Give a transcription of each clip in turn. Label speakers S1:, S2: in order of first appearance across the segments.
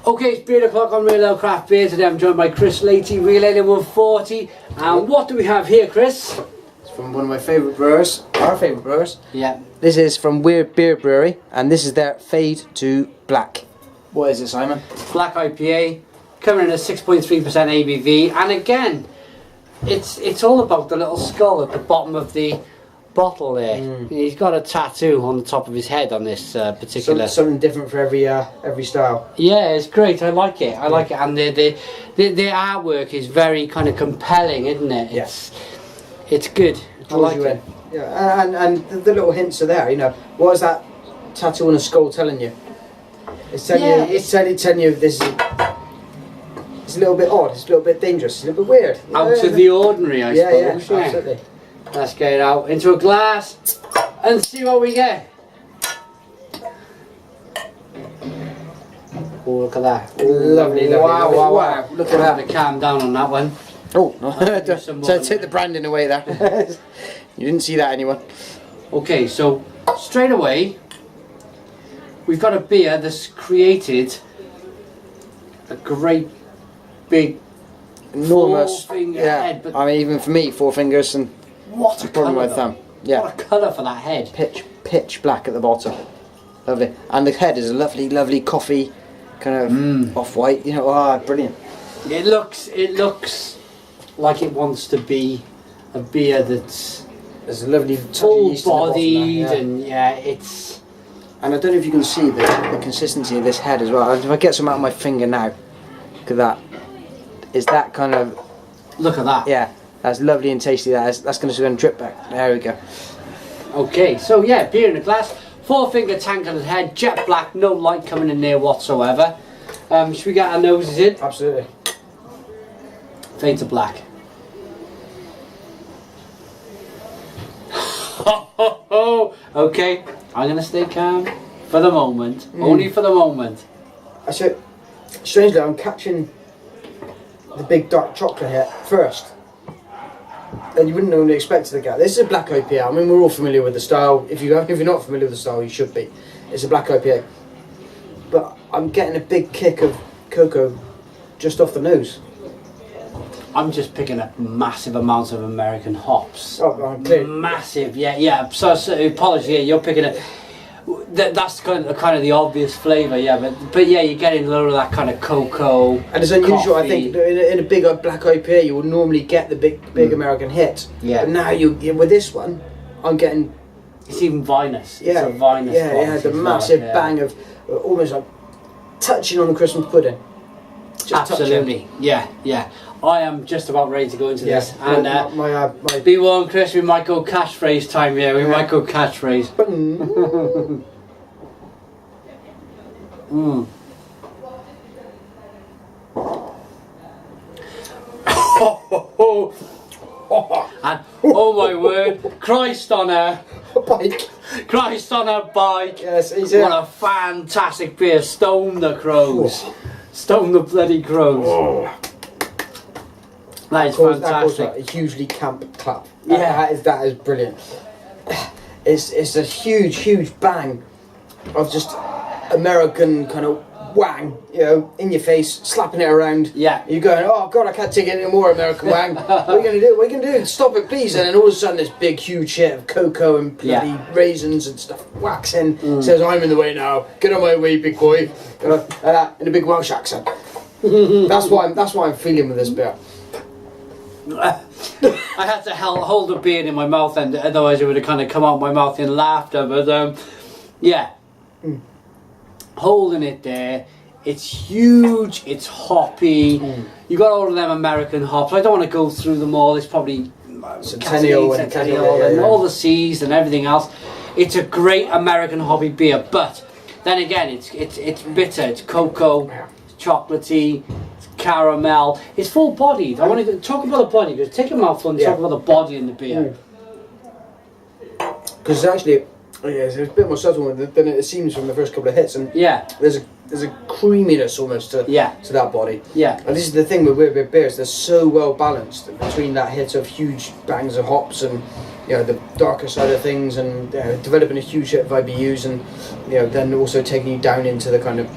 S1: Okay, it's beer o'clock on Real Ale Craft Beer. Today I'm joined by Chris Latey, Real Ale 140. And what do we have here, Chris?
S2: It's from one of my favourite brewers, our favourite brewers.
S1: Yeah.
S2: This is from Weird Beer Brewery, and this is their Fade to Black. What is it, Simon?
S1: Black IPA, coming in at 6.3% ABV. And again, it's all about the little skull at the bottom of the bottle there. He's got a tattoo on the top of his head on this particular.
S2: Something different for every style.
S1: Yeah, it's great. I like it. I like it, and the artwork is very kind of compelling, isn't it?
S2: Yes.
S1: It's good. I like it.
S2: Yeah, and the little hints are there. You know, what is that tattoo on a skull telling you? It's telling you. It's telling you this is. It's a little bit odd. It's a little bit dangerous. It's a little bit weird.
S1: Out of the ordinary, I suppose.
S2: Yeah, absolutely.
S1: Let's get it out into a glass and see what we get. Oh, look at that.
S2: Lovely.
S1: Wow.
S2: Look at that.
S1: To calm down on that one.
S2: Oh,
S1: some
S2: so
S1: more
S2: take the branding away there. You didn't see that, anyone?
S1: Okay, so straight away, we've got a beer that's created a great big
S2: Enormous.
S1: four-finger
S2: Yeah.
S1: head. But
S2: I mean, even for me, 4 fingers and
S1: what a
S2: probably
S1: colour!
S2: my thumb. Yeah.
S1: What a colour for that head.
S2: Pitch black at the bottom. Lovely. And the head is a lovely coffee, kind of off-white. You know, brilliant.
S1: It looks like it wants to be a beer that's
S2: There's a lovely touch of
S1: full
S2: yeast in the bottom
S1: bodied
S2: there,
S1: and it's.
S2: And I don't know if you can see the consistency of this head as well. If I get some out of my finger now, look at that. Is that kind of...
S1: Look at that.
S2: Yeah, that's lovely and tasty. That's going to drip back. There we go.
S1: Okay, so yeah, beer in a glass, 4-finger tank-coloured head, jet black, no light coming in there whatsoever. Should we get our noses in?
S2: Absolutely.
S1: Fade to black. Okay, I'm going to stay calm for the moment. Only for the moment.
S2: So, strangely, I'm catching the big dark chocolate here first. And you wouldn't normally expect to get. This is a black IPA. I mean, we're all familiar with the style. If you're not familiar with the style, you should be. It's a black IPA. But I'm getting a big kick of cocoa just off the nose.
S1: I'm just picking up massive amounts of American hops.
S2: Oh, clear.
S1: Massive, yeah. So apologies, yeah, you're picking it. That's kind of the obvious flavour, yeah. But yeah, you're getting a lot of that kind of cocoa.
S2: And it's unusual,
S1: coffee.
S2: I think, in a big black IPA, you would normally get the big American hit.
S1: Yeah.
S2: But now with this one, I'm getting.
S1: It's even vinous.
S2: Yeah.
S1: It's a vinous.
S2: Yeah. The massive bang of almost like touching on the Christmas pudding. Just
S1: absolutely.
S2: Touching.
S1: Yeah. I am just about ready to go into this. And
S2: my
S1: be warned, Chris, we might go catchphrase time here. We might go catchphrase. And oh my word, Christ on a
S2: bike.
S1: Christ on a bike.
S2: Yes, he's
S1: what a fantastic beer. Stone the crows. Stone the bloody crows. That is fantastic.
S2: That a hugely camp clap.
S1: Yeah.
S2: That is brilliant. It's a huge bang of just American kind of wang, in your face, slapping it around.
S1: Yeah.
S2: You're going, oh God, I can't take it anymore, American wang. What are you going to do? What are you going to do? Stop it, please. And then all of a sudden this big huge hit of cocoa and bloody raisins and stuff whacks in. Says, I'm in the way now. Get on my way, big boy. In a big Welsh accent. That's why I'm feeling with this beer.
S1: I had to hold the beer in my mouth, and otherwise it would have kind of come out my mouth in laughter. But holding it there, it's huge, it's hoppy. You got all of them American hops. I don't want to go through them all. It's probably
S2: Centennial
S1: and all the C's and everything else. It's a great American hoppy beer, but then again, it's bitter. It's cocoa, it's chocolatey. Caramel. It's full bodied. I want to talk about the body, because take a mouthful and talk about the body in the beer.
S2: Because actually, it's a bit more subtle than it seems from the first couple of hits, and there's a creaminess almost to that body.
S1: Yeah.
S2: And this is the thing with Weird Beer beers; they're so well balanced between that hit of huge bangs of hops and the darker side of things, and developing a huge hit of IBUs, and then also taking you down into the kind of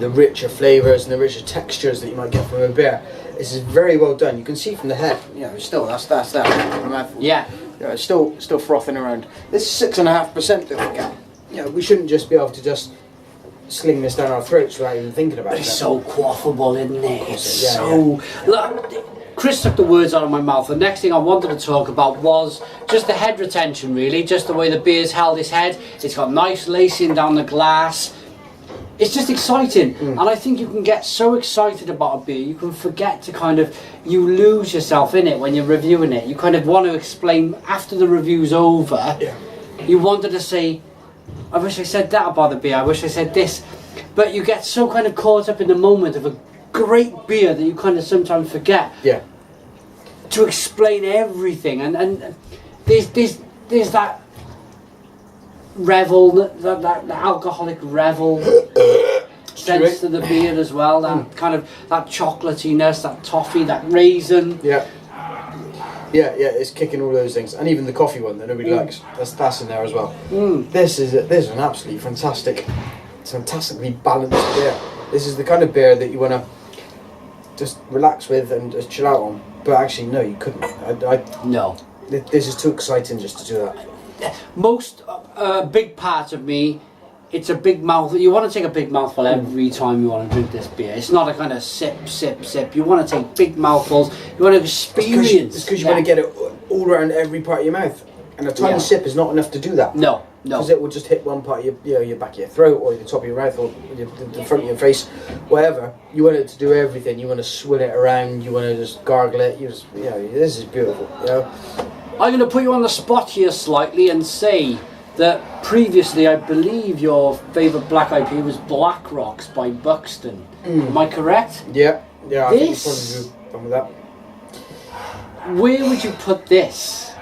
S2: the richer flavours and the richer textures that you might get from a beer. This is very well done. You can see from the head, you know, still that's that.
S1: Yeah.
S2: You know, it's still frothing around. This is 6.5%. Don't forget. You know, we shouldn't just be able to just sling this down our throats without even thinking about it.
S1: It's so quaffable, isn't it? It's
S2: Yeah,
S1: so. Look, Chris took the words out of my mouth. The next thing I wanted to talk about was just the head retention, really. Just the way the beer's held its head. It's got nice lacing down the glass. It's just exciting, and I think you can get so excited about a beer, you can forget to kind of, you lose yourself in it when you're reviewing it. You kind of want to explain, after the review's over, you wanted to say, I wish I said that about the beer, I wish I said this, but you get so kind of caught up in the moment of a great beer that you kind of sometimes forget to explain everything, and there's that revel, that alcoholic revel sense to the beer as well, that kind of, that chocolatiness, that toffee, that raisin.
S2: Yeah, it's kicking all those things, and even the coffee one that nobody likes, that's in there as well. This is an absolutely fantastically balanced beer. This is the kind of beer that you want to just relax with and just chill out on, but actually no, you couldn't.
S1: No.
S2: This is too exciting just to do that.
S1: Most big part of me, it's a big mouth. You want to take a big mouthful every time you want to drink this beer. It's not a kind of sip. You want to take big mouthfuls. You want to experience.
S2: It's because you want to get it all around every part of your mouth, and a tiny sip is not enough to do that.
S1: No.
S2: Because it will just hit one part of your back of your throat, or the top of your mouth, or the front of your face, whatever. You want it to do everything. You want to swill it around. You want to just gargle it. This is beautiful. You know.
S1: I'm going to put you on the spot here slightly and say that previously I believe your favourite black IPA was Black Rocks by Buxton. Am I correct?
S2: Yeah. I think you probably do done with that.
S1: Where would you put this?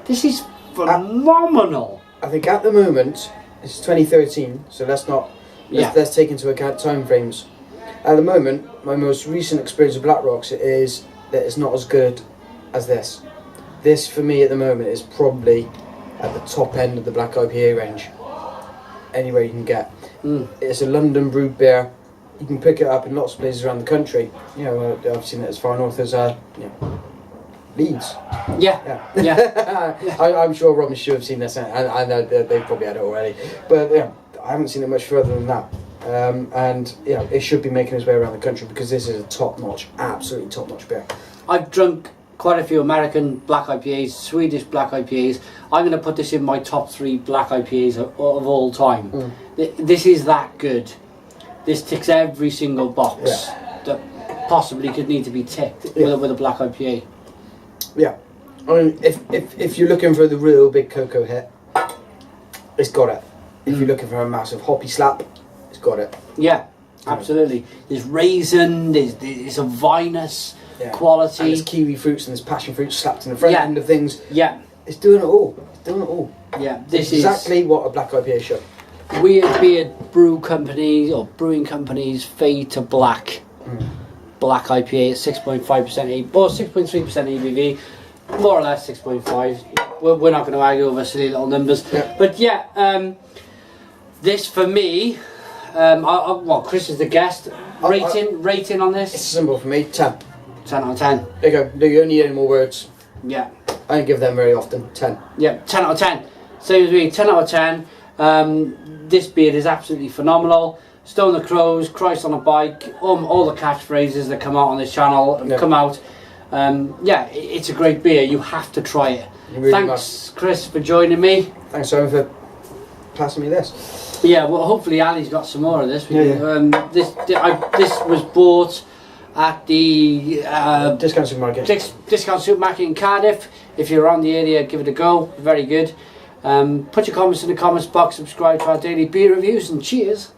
S1: This is phenomenal.
S2: I think at the moment it's 2013, so let's take into account time frames. At the moment, my most recent experience of Black Rocks is that it's not as good as this. This, for me, at the moment, is probably at the top end of the black IPA range. Anywhere you can get. It's a London brewed beer. You can pick it up in lots of places around the country. You know, I've seen it as far north as Leeds. Yeah. I'm sure Rob and Stu have seen this, and I know they've probably had it already. But I haven't seen it much further than that. And it should be making its way around the country because this is a top-notch, absolutely top-notch beer.
S1: I've drunk quite a few American black IPAs, Swedish black IPAs. I'm going to put this in my top 3 black IPAs of all time. This is that good. This ticks every single box that possibly could need to be ticked with a black IPA.
S2: Yeah, I mean, if you're looking for the real big cocoa hit, it's got it. If you're looking for a massive hoppy slap, it's got it.
S1: Yeah, absolutely. There's raisin, there's a vinous quality.
S2: And there's kiwi fruits and there's passion fruits slapped in the front end of things.
S1: Yeah.
S2: It's doing it all.
S1: Yeah,
S2: this is exactly what a black IPA should.
S1: Weird beer brew companies or brewing companies fade to black. Black IPA at 6.5% or 6.3% ABV, more or less 6.5. We're not going to argue over silly little numbers. But this for me, Chris is the guest. Rating on this?
S2: It's simple for me, 10.
S1: 10 out of 10.
S2: There you go. Do you need any more words?
S1: Yeah.
S2: I don't give them very often. 10.
S1: Yeah, 10 out of 10. Same as me, 10 out of 10. This beer is absolutely phenomenal. Stone the Crows, Christ on a Bike, all the catchphrases that come out on this channel come out. It's a great beer. You have to try it.
S2: Really
S1: Thanks, Chris, for joining me.
S2: Thanks, Simon, for passing me this.
S1: Yeah, well, hopefully Ali's got some more of this. This was bought at the
S2: discount supermarket.
S1: Discount supermarket in Cardiff. If you're around the area, give it a go. Very good. Put your comments in the comments box. Subscribe to our daily beer reviews, and cheers.